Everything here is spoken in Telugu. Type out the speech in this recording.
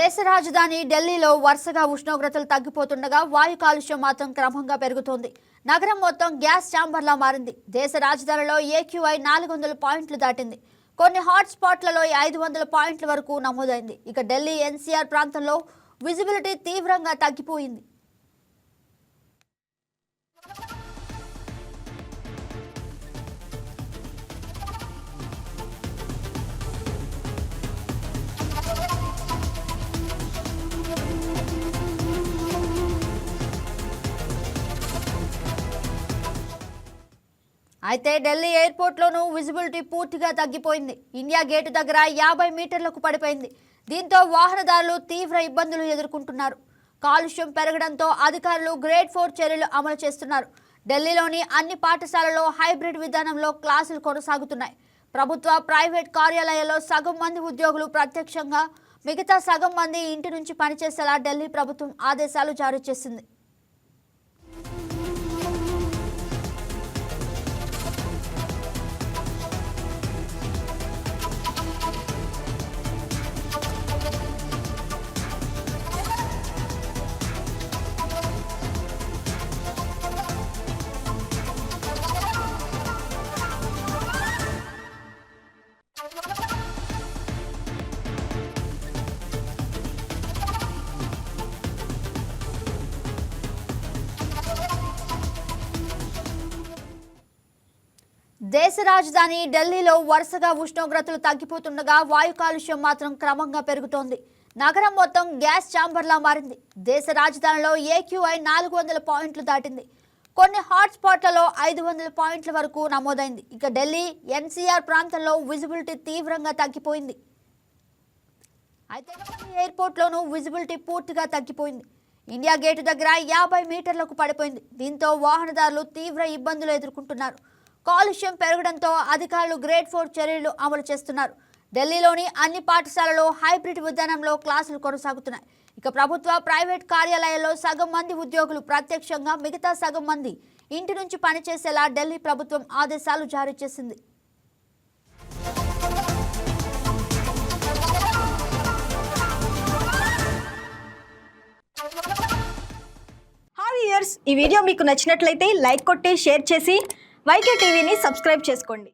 దేశ రాజధాని ఢిల్లీలో వరుసగా ఉష్ణోగ్రతలు తగ్గిపోతుండగా వాయు కాలుష్యం మాత్రం క్రమంగా పెరుగుతోంది. నగరం మొత్తం గ్యాస్ ఛాంబర్లా మారింది. దేశ రాజధానిలో ఏక్యూఐ 400 పాయింట్లు దాటింది. కొన్ని హాట్ స్పాట్లలో 500 పాయింట్ల వరకు నమోదైంది. ఇక ఢిల్లీ ఎన్సీఆర్ ప్రాంతంలో విజిబిలిటీ తీవ్రంగా తగ్గిపోయింది. అయితే ఢిల్లీ ఎయిర్పోర్ట్లోనూ విజిబిలిటీ పూర్తిగా తగ్గిపోయింది. ఇండియా గేటు దగ్గర 50 మీటర్లకు పడిపోయింది. దీంతో వాహనదారులు తీవ్ర ఇబ్బందులు ఎదుర్కొంటున్నారు. కాలుష్యం పెరగడంతో అధికారులు గ్రేడ్ 4 చర్యలు అమలు చేస్తున్నారు. ఢిల్లీలోని అన్ని పాఠశాలల్లో హైబ్రిడ్ విధానంలో క్లాసులు కొనసాగుతున్నాయి. ప్రభుత్వ, ప్రైవేట్ కార్యాలయాల్లో సగం మంది ఉద్యోగులు ప్రత్యక్షంగా, మిగతా సగం మంది ఇంటి నుంచి పనిచేసేలా ఢిల్లీ ప్రభుత్వం ఆదేశాలు జారీ చేసింది. దేశ రాజధాని ఢిల్లీలో వరుసగా ఉష్ణోగ్రతలు తగ్గిపోతుండగా వాయు కాలుష్యం మాత్రం క్రమంగా పెరుగుతోంది. నగరం మొత్తం గ్యాస్ ఛాంబర్లా మారింది. దేశ రాజధానిలో ఏక్యూఐ 400 పాయింట్లు దాటింది. కొన్ని హాట్ స్పాట్లలో 500 పాయింట్ల వరకు నమోదైంది. ఇక ఢిల్లీ ఎన్సీఆర్ ప్రాంతంలో విజిబిలిటీ తీవ్రంగా తగ్గిపోయింది. అయితే ఎయిర్పోర్ట్లోనూ విజిబిలిటీ పూర్తిగా తగ్గిపోయింది. ఇండియా గేటు దగ్గర 50 మీటర్లకు పడిపోయింది. దీంతో వాహనదారులు తీవ్ర ఇబ్బందులు ఎదుర్కొంటున్నారు. కాలుష్యం పెరగడంతో అధికారులు గ్రేడ్ 4 చర్యలు అమలు చేస్తున్నారు. ఢిల్లీలోని అన్ని పాఠశాలల్లో హైబ్రిడ్ విధానంలో క్లాసులు కొనసాగుతున్నాయి. ఇక ప్రభుత్వ, ప్రైవేట్ కార్యాలయాల్లో సగం మంది ఉద్యోగులు ప్రత్యక్షంగా, మిగతా సగం మంది ఇంటి నుంచి పనిచేసేలా ఢిల్లీ ప్రభుత్వం ఆదేశాలు జారీ చేసింది. ఈ వీడియో మీకు నచ్చినట్లయితే లైక్ కొట్టి షేర్ చేసి వైకే టీవీని సబ్స్క్రైబ్ చేసుకోండి.